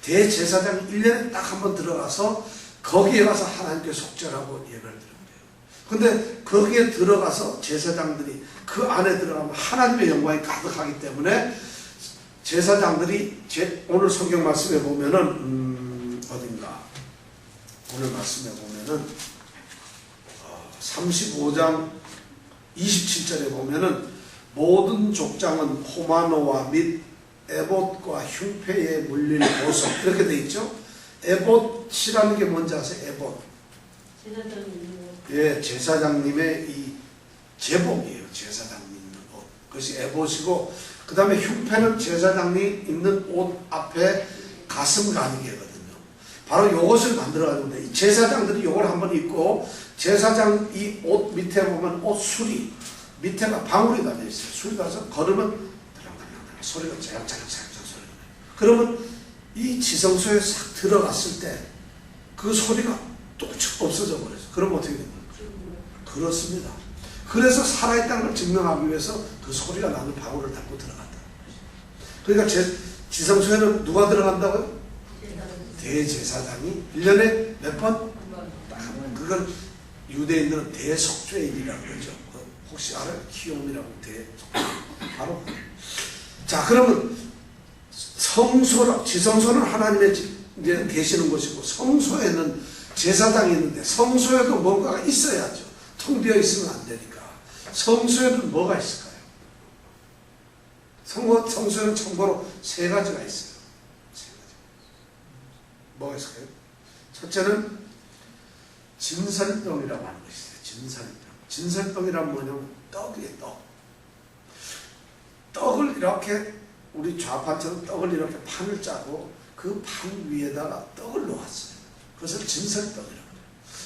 대제사장이 1년에 딱 한 번 들어가서 거기에 가서 하나님께 속죄하고 예배를 드리는 거예요. 근데 거기에 들어가서 제사장들이 그 안에 들어가면 하나님의 영광이 가득하기 때문에, 제사장들이 오늘 성경 말씀에 보면은 어딘가, 오늘 말씀에 보면은 35장 27절에 보면은 모든 족장은 호마노와 및 에봇과 흉패에 물릴 보석, 이렇게 돼 있죠. 에봇이라는 게 뭔지 아세요? 에봇. 예, 제사장님의 이 제복이에요. 제사장님 입는 옷. 그것이 에봇이고, 그 다음에 흉패는 제사장님 입는 옷 앞에 가슴 가니개거든요. 바로 이것을 만들어가지고, 이 제사장들이 이걸 한번 입고, 제사장 이 옷 밑에 보면 옷 수리, 밑에가 방울이 달려있어요. 수리 가서 걸으면 달랑달랑 소리가 자작자작 소리가 나요. 그러면 이 지성소에 싹 들어갔을 때 그 소리가 또 없어져 버려요. 그럼 어떻게 됩니까? 그렇습니다. 그래서 살아있다는 걸 증명하기 위해서 그 소리가 나는 방울을 닫고 들어간다. 그러니까 지성소에는 누가 들어간다고요? 대제사장이 1년에 몇 번? 딱 한 번. 그걸 유대인들은 대속죄일이라고 그러죠. 혹시 알아요? 키움이라고 대속죄일. 바로. 자, 그러면 성소라, 지성소는 하나님의 이제 계시는 곳이고, 성소에는 제사장이 있는데, 성소에도 뭔가가 있어야죠. 텅 비어 있으면 안 되니까. 성소에는 뭐가 있을까요? 성소에는 참고로 3가지가 있어요. 3가지. 뭐가 있을까요? 첫째는 진설병이라고 하는 것이 있어요. 진설병. 진설병이란 뭐냐면 떡이에요. 떡을 이렇게, 우리 좌판처럼 떡을 이렇게 판을 짜고 그 판 위에다가 떡을 놓았어요. 그것을 진설병이라고 해요.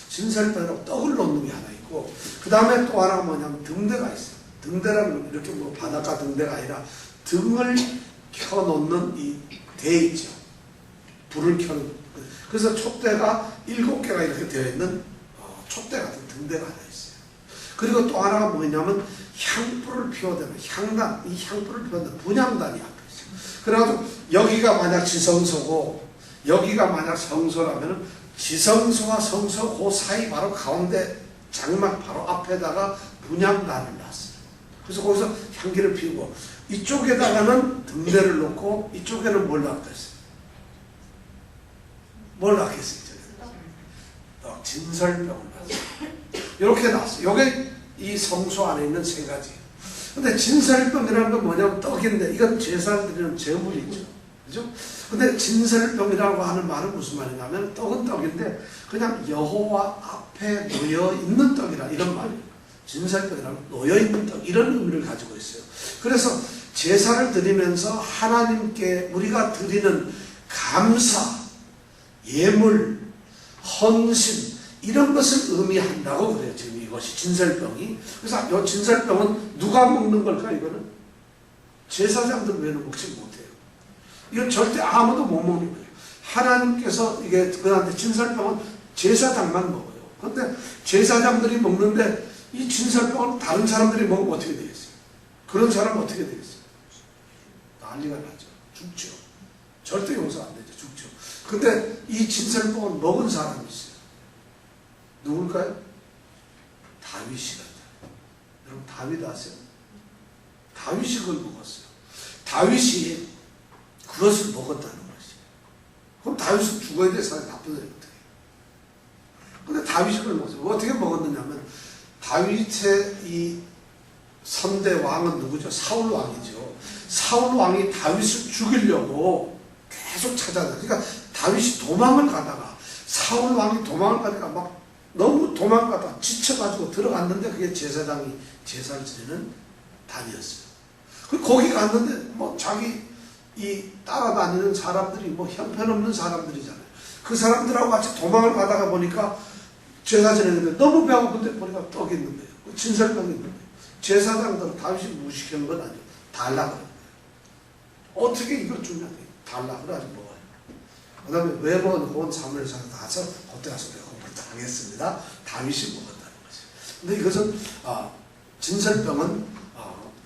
진설병이라고 떡을 놓는 게 하나 있고, 그 다음에 또 하나가 뭐냐면 등대가 있어요. 등대라는 건 이렇게 뭐 바닷가 등대가 아니라 등을 켜놓는 이 대 있죠. 불을 켜는. 그래서 촛대가 7개가 이렇게 되어 있는 촛대 같은 등대가 하나 있어요. 그리고 또 하나가 뭐냐면 향불을 피워대는 향단, 이 향불을 피워대는 분향단이 앞에 있어요. 그래가지고 여기가 만약 지성소고 여기가 만약 성소라면 지성소와 성소 그 사이 바로 가운데 장막 바로 앞에다가 분향단을 놨어요. 그래서 거기서 향기를 피우고, 이쪽에다가는 등대를 놓고 이쪽에는 뭘 놨겠어요? 뭘 낳겠어요? 진설병을 낳았어요. 이렇게 나왔어요. 이게 이 성소 안에 있는 세 가지. 근데 진설병이라는 건 뭐냐면 떡인데 이건 제사를 드리는 제물이죠. 그죠? 근데 진설병이라고 하는 말은 무슨 말인가 하면 떡은 떡인데 그냥 여호와 앞에 놓여 있는 떡이라 이런 말이에요. 진설병이라는 놓여 있는 떡 이런 의미를 가지고 있어요. 그래서 제사를 드리면서 하나님께 우리가 드리는 감사, 예물, 헌신 이런 것을 의미한다고 그래요. 지금 이것이 진설병이. 그래서 이 진설병은 누가 먹는 걸까? 이거는 제사장들 외에는 먹지 못해요. 이건 절대 아무도 못 먹는 거예요. 하나님께서 이게 그런데 진설병은 제사장만 먹어요. 그런데 제사장들이 먹는데 이 진설병은 다른 사람들이 먹으면 어떻게 되겠어요? 그런 사람은 어떻게 되겠어요? 난리가 나죠. 죽죠. 절대 용서 안 되죠. 죽죠. 근데 이 진설병을 먹은 사람이 있어요. 누굴까요? 다윗이다. 여러분 다윗 아세요? 다윗이 그걸 먹었어요. 다윗이 그것을 먹었다는 것이에요. 그럼 다윗은 죽어야 돼? 사람이 나쁜 사람이 어떻게 해요? 근데 다윗이 그걸 먹었어요. 어떻게 먹었느냐면 다윗의 이 선대 왕은 누구죠? 사울 왕이죠. 사울 왕이 다윗을 죽이려고 계속 찾아다녀요. 그러니까 다윗이 도망을 가다가 사울 왕이 도망을 가니까 막 너무 도망가다 지쳐가지고 들어갔는데 그게 제사장이 제사를 지내는 단이었어요. 그 거기 갔는데 뭐 자기 이 따라다니는 사람들이 뭐 형편없는 사람들이잖아요. 그 사람들하고 같이 도망을 가다가 보니까 제사 지내는데 너무 배고픈데 보니까 떡이 있는 거예요. 진설병이 있는 거예요. 제사장들은 다윗이 무식한 건 아니에요. 달라 그래요. 어떻게 이걸 주냐? 달라 그래 아주 먹어요. 그 다음에 외번 온 사무엘상에 가서 그때 가서 내가 하겠습니다. 다윗이 먹었다는 거죠. 근데 이것은 진설병은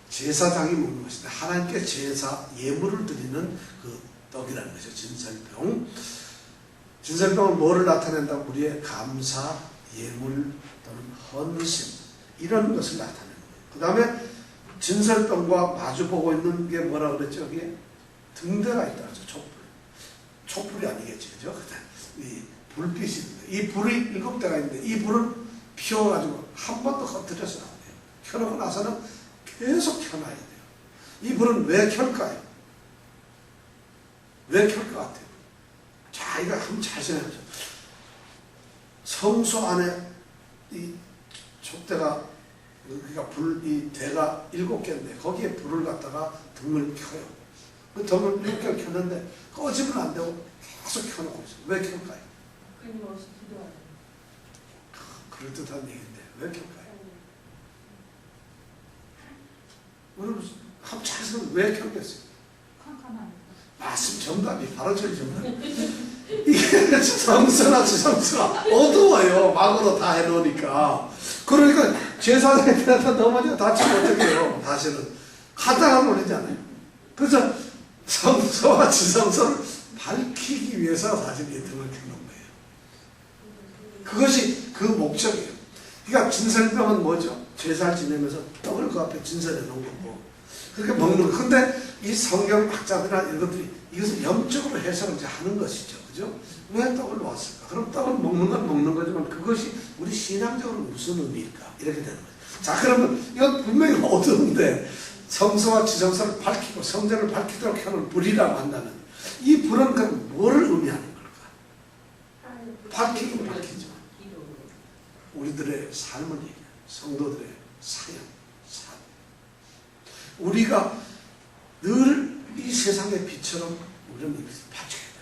제사장이 먹는 것인데 하나님께 제사 예물을 드리는 그 떡이라는 것이죠. 진설병. 진설병은 뭐를 나타낸다? 우리의 감사, 예물 또는 헌신 이런 것을 나타내는 거예요. 그 다음에 진설병과 마주보고 있는 게 뭐라 그랬죠? 여기에 등대가 있다 그러죠. 촛불. 촛불이 아니겠지. 그죠? 이 불빛이 있는데 이 불이 7대가 있는데 이 불은 피워가지고 한 번도 흩어져서는 안 돼요. 켜놓고 나서는 계속 켜놔야 돼요. 이 불은 왜 켤까요? 왜 켤 것 같아요? 자, 이거 한번 잘 생각해보세요. 성소 안에 이 촛대가 그러니까 이 대가 7개인데 거기에 불을 갖다가 등을 켜요. 그 등을 6개를 켰는데 꺼지면 안 되고 계속 켜놓고 있어요. 왜 켤까요? 끊임없이 기도하는. 그럴듯한 얘기인데 왜 켤까요? 여러분 한번 잘 생각해 왜 켰겠어요? 캄캄한. 말씀 정답이 바로 저리 정답. 이게 성서나 지성서가 어두워요. 막으로 다 해놓으니까. 그러니까 제사장한테 넘어져 다치면 어떻게 해요? 다시는 하다가 모르잖아요. 그래서 성서와 지성서를 밝히기 위해서 사실 이 등을 켜놓은 거예요. 그것이 그 목적이에요. 그러니까 진설병은 뭐죠? 제사를 지내면서 떡을 그 앞에 진설해 놓은 거고 그렇게 먹는 거. 근데 이 성경 학자들이나 이런 것들이 이것을 영적으로 해석을 이제 하는 것이죠. 그죠? 왜 떡을 놓았을까? 그럼 떡을 먹는 건 먹는 거지만 그것이 우리 신앙적으로 무슨 의미일까? 이렇게 되는 거죠. 자, 그러면 이건 분명히 어두운데 성서와 지성서를 밝히고 성전을 밝히도록 하는 불이라고 한다면 이 불은 그럼 뭐를 의미하는 걸까? 밝히긴 밝히죠. 우리들의 삶을 얘기해요. 성도들의 사역, 삶. 우리가 늘 이 세상의 빛처럼 우리는 이것을 밝혀야 됩니다.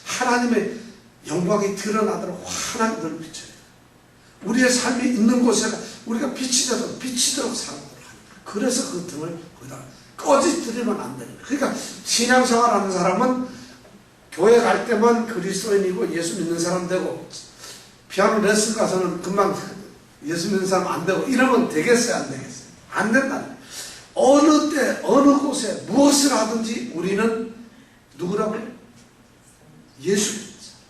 하나님의 영광이 드러나도록 환하게 늘 비춰야 돼요. 우리의 삶이 있는 곳에 우리가 빛이 되도록 살도록 합니다. 그래서 그 등을 거기다 꺼지뜨리면 안 되는 거예요. 그러니까 신앙생활하는 사람은 교회 갈 때만 그리스도인이고 예수 믿는 사람 되고 피아노 레슨 가서는 금방 예수 믿는 사람 안 되고 이러면 되겠어요? 안 되겠어요? 안 된다는 거예요. 어느 때 어느 곳에 무엇을 하든지 우리는 누구라고요? 예수 믿는 사람.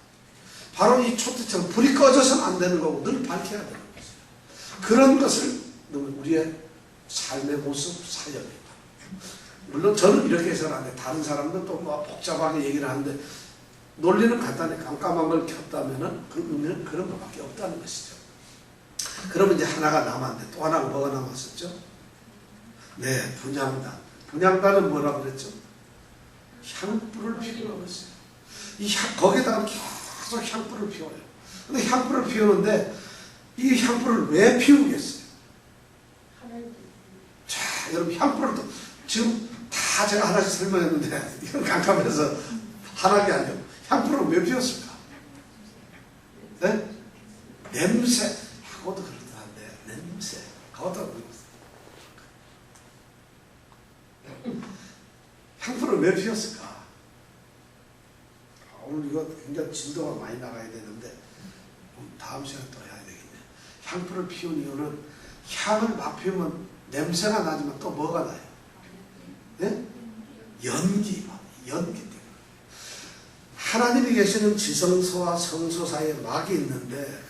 바로 이 촛대처럼 불이 꺼져서는 안 되는 거고 늘 밝혀야 되는 거죠. 그런 것을 우리의 삶의 모습, 사역입니다. 물론 저는 이렇게 해서는 안 돼. 다른 사람들은 또 뭐 복잡하게 얘기를 하는데 논리는 간단해. 깜깜한 걸 켰다면은 그 의미는 그런 것밖에 없다는 것이죠. 그러면 이제 하나가 남았는데 또 하나가 뭐가 남았었죠? 네, 분향단. 분향단은 뭐라고 그랬죠? 향불을 피우는 것이에요. 거기다가 계속 향불을 피워요. 근데 향불을 피우는데 이 향불을 왜 피우겠어요? 자, 여러분 향불을 또 지금 다 제가 하나씩 설명했는데 이건 깜깜해서 하나가 아니에요. 향불을 왜 피웠을까? 네? 냄새. 그것도 그렇다는데 냄새. 그것도 향불을 왜 피웠을까? 오늘 이거 굉장히 진도가 많이 나가야 되는데 다음 시간에 또 해야 되겠네. 향불을 피운 이유는 향을 막 피우면 냄새가 나지만 또 뭐가 나요? 네? 연기 때문에. 하나님이 계시는 지성소와 성소 사이에 막이 있는데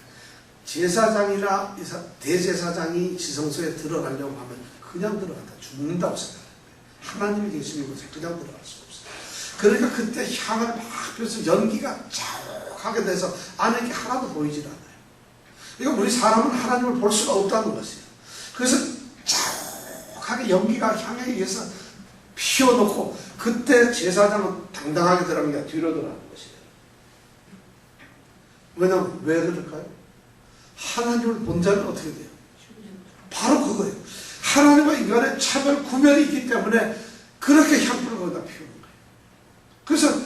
제사장이나 대제사장이 지성소에 들어가려고 하면 그냥 들어간다. 죽는다고 생각해요. 하나님이 계시는 곳에 그냥 들어갈 수 없어요. 그러니까 그때 향을 막 피워서 연기가 자욱하게 돼서 안에 게 하나도 보이질 않아요. 그러니까 우리 사람은 하나님을 볼 수가 없다는 것이에요. 그래서 자욱하게 연기가 향에 의해서 피워놓고 그때 제사장은 당당하게 들어가는 게 아니라 뒤로 들어가는 것이에요. 왜냐하면 왜 그럴까요? 하나님을 본 자는 어떻게 돼요? 바로 그거예요. 하나님과 인간의 차별 구별이 있기 때문에 그렇게 향불을 거기다 피우는 거예요. 그래서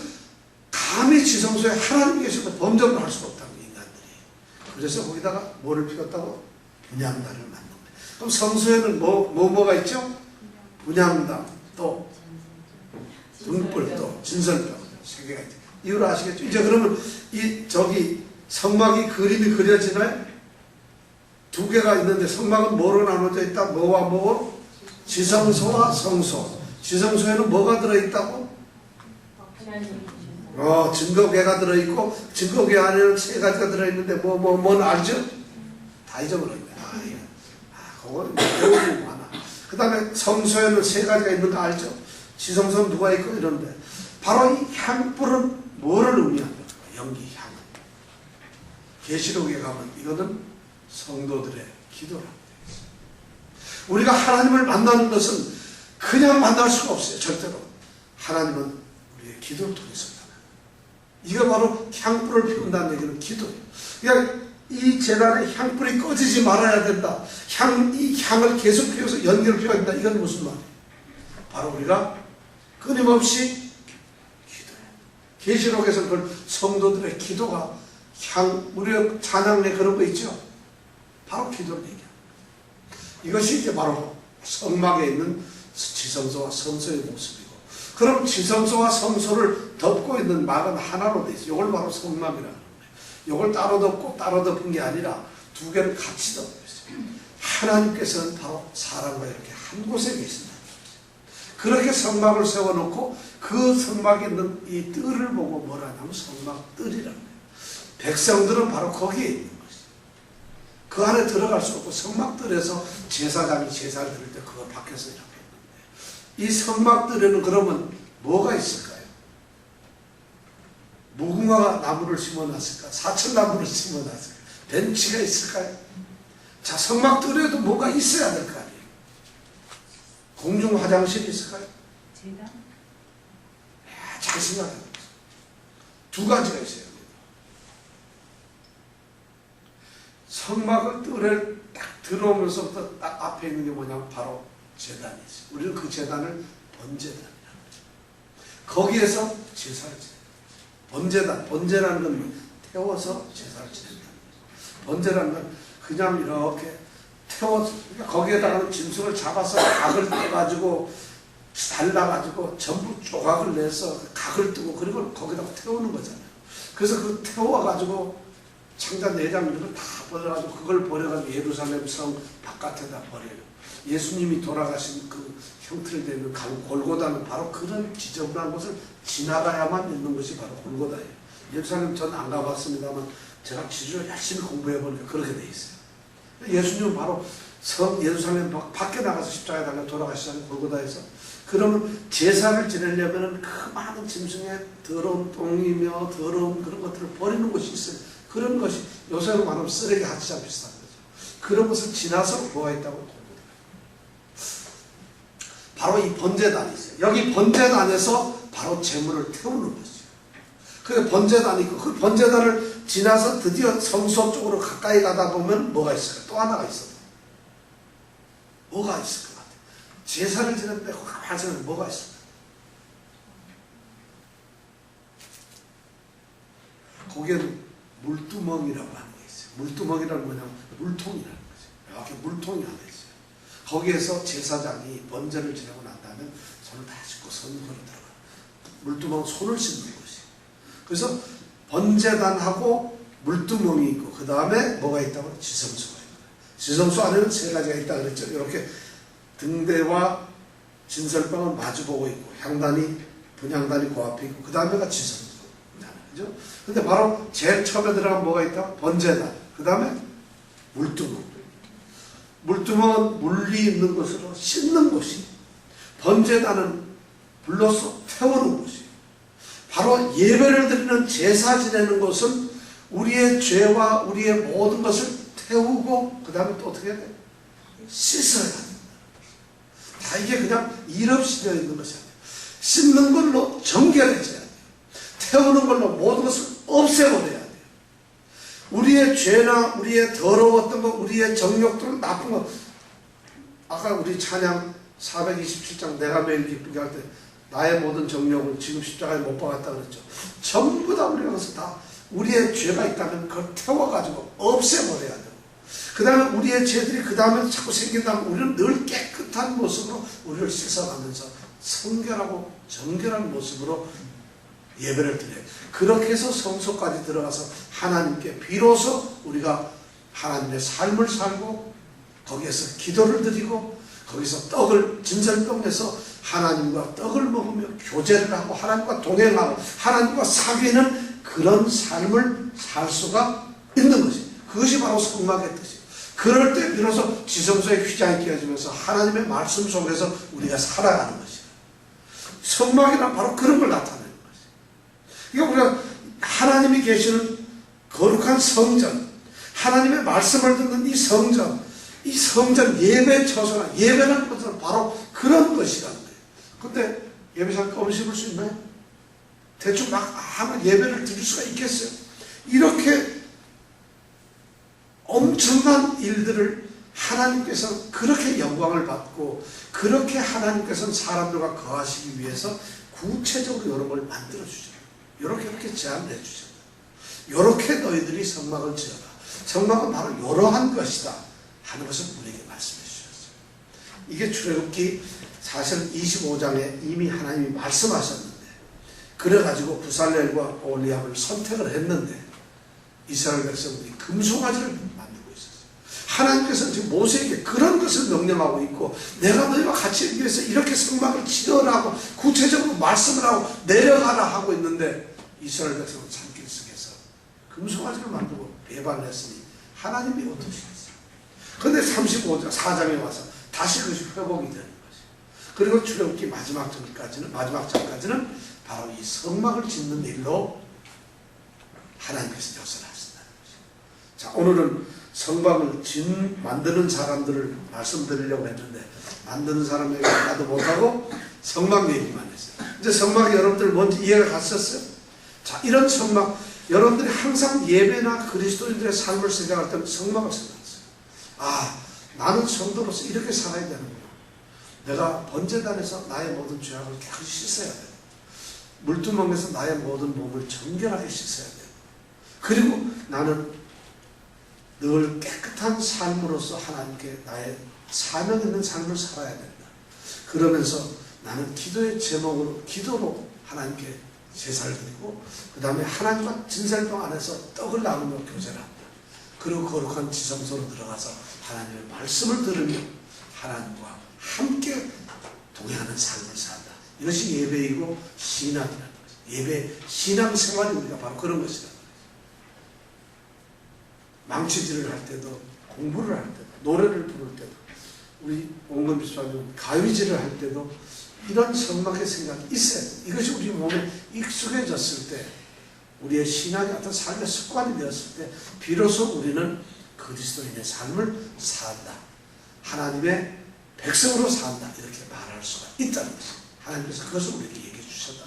감히 지성소에 하나님이 계셔도 범접을 할 수가 없다는 거예요, 인간들이. 그래서 거기다가 뭐를 피웠다고? 분향단을 만든 거예요. 그럼 성소에는 뭐가 있죠? 분향단, 또 등불, 또 진설병 세 개가 있죠. 이유를 아시겠죠? 이제 그러면 저기 성막이 그림이 그려지나요? 두 개가 있는데 성막은 뭐로 나눠져 있다? 뭐와 뭐? 지성소와 성소. 지성소에는 뭐가 들어있다고? 증거궤가 들어있고 증거궤 안에는 세 가지가 들어있는데 뭔 알죠? 다 잊어버렸네. 그거는 배우는 거 하나. 그 다음에 성소에는 세 가지가 있는 거 알죠? 지성소는 누가 있고 이런데 바로 이 향불은 뭐를 의미합니까? 연기, 향. 계시록에 가면 이거는 성도들의 기도라고 되어 있어요. 우리가 하나님을 만나는 것은 그냥 만날 수가 없어요. 절대로. 하나님은 우리의 기도를 통해서 만나요. 이거 바로 향불을 피운다는 얘기는 기도예요. 그러니까 이 재단에 향불이 꺼지지 말아야 된다. 이 향을 계속 피워서 연기를 피워야 된다. 이건 무슨 말이에요? 바로 우리가 끊임없이 기도해요. 계시록에서 그 성도들의 기도가 우리의 찬양에 그런 거 있죠? 바로 기도를 얘기합니다. 이것이 이제 바로 성막에 있는 지성소와 성소의 모습이고, 그럼 지성소와 성소를 덮고 있는 막은 하나로 되어 있어요. 이걸 바로 성막이라는 거예요. 이걸 따로 덮고 따로 덮은 게 아니라 두 개를 같이 덮고 있어요. 하나님께서는 바로 사람과 이렇게 한 곳에 계신다. 그렇게 성막을 세워놓고 그 성막에 있는 이 뜰을 보고 뭐라 하냐면 성막 뜰이라는 거예요. 백성들은 바로 거기에 있는 것이죠. 그 안에 들어갈 수 없고 성막들에서 제사장이 제사를 드릴 때 그거 밖에서 이렇게 했는데, 이 성막들에는 그러면 뭐가 있을까요? 무궁화 나무를 심어놨을까? 사철나무를 심어놨을까? 벤치가 있을까요? 자, 성막들에도 뭐가 있어야 될 거 아니에요? 공중 화장실이 있을까요? 재단? 잘 생각해요. 두 가지가 있어요. 성막을 뜰에 딱 들어오면서부터 딱 앞에 있는 게 뭐냐면 바로 제단이 있어요. 우리는 그 제단을 번제단이라고 하죠. 거기에서 제사를 지내요. 번제라는 건 태워서 제사를 지낸다는 거죠. 번제라는 건 그냥 이렇게 태워서, 그러니까 거기에다가 짐승을 잡아서 각을 떼가지고 잘라가지고 전부 조각을 내서 각을 뜨고 그리고 거기다가 태우는 거잖아요. 그래서 그 태워가지고 창자 내장 이런 걸 다 버려가지고 그걸 버려가지고 예루살렘 성 바깥에다 버려요. 예수님이 돌아가신 그 형틀 되는 강 골고다는 바로 그런 지저분한 곳을 지나가야만 있는 것이 바로 골고다예요. 예루살렘 전 안 가봤습니다만 제가 지주를 열심히 공부해보니까 그렇게 돼 있어요. 예수님은 바로 예루살렘 밖에 나가서 십자가에 달려 돌아가시잖아요. 골고다에서. 그러면 제사를 지내려면 그 많은 짐승의 더러운 똥이며 더러운 그런 것들을 버리는 곳이 있어요. 그런 것이 요새로 말하면 쓰레기 하치랑 비슷한 거죠. 그런 것을 지나서 뭐가 있다고 봅니다. 바로 이 번제단이 있어요. 여기 번제단에서 바로 제물을 태우는 것이죠. 그 번제단이 있고 그 번제단을 지나서 드디어 성소 쪽으로 가까이 가다 보면 뭐가 있을까요? 또 하나가 있어요. 뭐가 있을 것 같아요? 제사를 지냈는데 가만히 뭐가 있을까요? 거기에는 물두멍이라고 하는 게 있어요. 물두멍이라는 뭐냐면 물통이라는 거죠. 이렇게 물통이 하나 있어요. 거기에서 제사장이 번제를 지내고 난 다음에 손을 다 씻고 선거로 들어가. 물두멍 손을 씻는 것이. 그래서 번제단하고 물두멍이 있고 그 다음에 뭐가 있다고? 지성소가 있는 거예요. 지성소 안에는 세 가지가 있다 그랬죠. 이렇게 등대와 진설병은 마주보고 있고 향단이 분향단이 그 앞에 있고 그 다음에가 지성소. 그죠? 근데 바로 제일 처음에 들어가면 뭐가 있다? 번제단. 그 다음에 물두멍. 물두멍은 물이 있는 곳으로 씻는 곳이, 번제단은 불로서 태우는 곳이. 바로 예배를 드리는 제사 지내는 곳은 우리의 죄와 우리의 모든 것을 태우고 그 다음에 또 어떻게 해야 돼? 씻어야 된다. 다 이게 그냥 일 없이 되어 있는 것이 아니에요. 씻는 걸로 정결해져야 돼요. 태우는 걸로 모든 것을 없애버려야 돼요. 우리의 죄나 우리의 더러웠던 것, 우리의 정욕들은 나쁜 것. 아까 우리 찬양 427장 내가 매일 기쁘게 할 때 나의 모든 정욕을 지금 십자가에 못 박았다 그랬죠. 전부 다 우리가 그래서 다 우리의 죄가 있다면 그걸 태워가지고 없애버려야 돼요. 그 다음에 우리의 죄들이 그 다음에 자꾸 생긴다면 우리는 늘 깨끗한 모습으로 우리를 씻어가면서 성결하고 정결한 모습으로 예배를 드려요. 그렇게 해서 성소까지 들어가서 하나님께 비로소 우리가 하나님의 삶을 살고 거기에서 기도를 드리고 거기서 떡을 진설병에서 하나님과 떡을 먹으며 교제를 하고 하나님과 동행하고 하나님과 사귀는 그런 삶을 살 수가 있는 것이, 그것이 바로 성막의 뜻이에요. 그럴 때 비로소 지성소의 휘장이 끼어지면서 하나님의 말씀 속에서 우리가 살아가는 것이에요. 성막이란 바로 그런 걸 나타내는 것이에요. 이게 우리가 하나님이 계시는 거룩한 성전, 하나님의 말씀을 듣는 이 성전 예배 처소나 예배라는 것은 바로 그런 것이라는 거예요. 근데 예배상 껌 씹을 수 있나요? 대충 막 하면 예배를 드릴 수가 있겠어요? 이렇게 엄청난 일들을 하나님께서 그렇게 영광을 받고 그렇게 하나님께서는 사람들과 거하시기 위해서 구체적으로 여러 걸 만들어주잖아요. 이렇게 제안을 해주잖아요. 이렇게 너희들이 성막을 지어라. 성막은 바로 이러한 것이다 하는 것을 우리에게 말씀해 주셨어요. 이게 출애굽기 사실 25장에 이미 하나님이 말씀하셨는데 그래가지고 부살렐과 올리압을 선택을 했는데 이스라엘 백성들이 금송아지를 만들고 있었어요. 하나님께서는 지금 모세에게 그런 것을 명령하고 있고 내가 너희와 같이 있기 위해서 이렇게 성막을 지으라고 구체적으로 말씀을 하고 내려가라 하고 있는데 이스라엘 백성은 산길 속에서 금송아지를 만들고 배반을 했으니 하나님이 어떠시겠어요? 그런데 35장 4장에 와서 다시 그것이 회복이 되는 것이에요. 그리고 출애굽기 마지막 장까지는 바로 이 성막을 짓는 일로 하나님께서 역사를 하신다는 것이에요. 자, 오늘은 성막을 만드는 사람들을 말씀드리려고 했는데 만드는 사람 얘기 하나도 못하고 성막 얘기만 했어요. 이제 성막이 여러분들 뭔지 이해가 갔었어요? 자, 이런 성막, 여러분들이 항상 예배나 그리스도인들의 삶을 생각할 때는 성막을 생각했어요. 아, 나는 성도로서 이렇게 살아야 되는구나. 내가 번제단에서 나의 모든 죄악을 깨끗이 씻어야 돼. 물두멍에서 나의 모든 몸을 정결하게 씻어야 돼. 그리고 나는 늘 깨끗한 삶으로서 하나님께 나의 사명 있는 삶을 살아야 된다. 그러면서 나는 기도의 제목으로, 기도로 하나님께 제사를 드리고 그 다음에 하나님과 진설병 안에서 떡을 나누며 교제를 한다. 그리고 거룩한 지성소로 들어가서 하나님의 말씀을 들으며 하나님과 함께 동행하는 삶을 산다. 이것이 예배이고 신앙이라는 것이죠. 예배, 신앙생활이 우리가 바로 그런 것이다. 망치질을 할 때도 공부를 할 때도 노래를 부를 때도, 우리 원근 비수님 가위질을 할 때도 이런 성막의 생각이 있어야 돼. 이것이 우리 몸에 익숙해졌을 때, 우리의 신앙이 어떤 삶의 습관이 되었을 때 비로소 우리는 그리스도인의 삶을 산다, 하나님의 백성으로 산다, 이렇게 말할 수가 있다는 것입니다. 하나님께서 그것을 우리에게 얘기해 주셨다.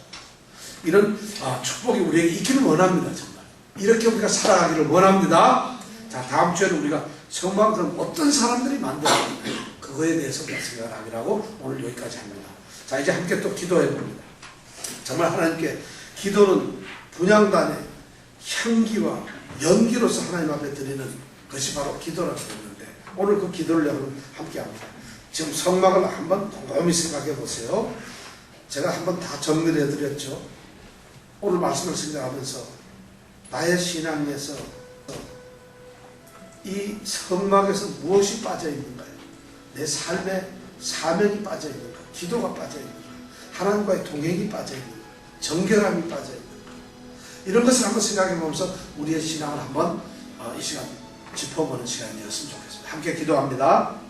이런 축복이 우리에게 있기를 원합니다. 정말 이렇게 우리가 살아가기를 원합니다. 자, 다음 주에는 우리가 성막은 어떤 사람들이 만들었는가, 그거에 대해서 생각을 하기라고 오늘 여기까지 합니다. 자, 이제 함께 또 기도해 봅니다. 정말 하나님께 기도는 분향단의 향기와 연기로서 하나님 앞에 드리는 것이 바로 기도라고 했는데, 오늘 그 기도를 여러분 함께 합니다. 지금 성막을 한번 곰곰이 생각해 보세요. 제가 한번 다 정리를 해드렸죠. 오늘 말씀을 생각하면서 나의 신앙에서 이 성막에서 무엇이 빠져 있는가요? 내 삶의 사명이 빠져 있는가? 기도가 빠져 있는가? 하나님과의 동행이 빠져 있는가? 정결함이 빠져 있는가? 이런 것을 한번 생각해 보면서 우리의 신앙을 한번 이 시간 짚어보는 시간이었으면 좋겠습니다. 함께 기도합니다.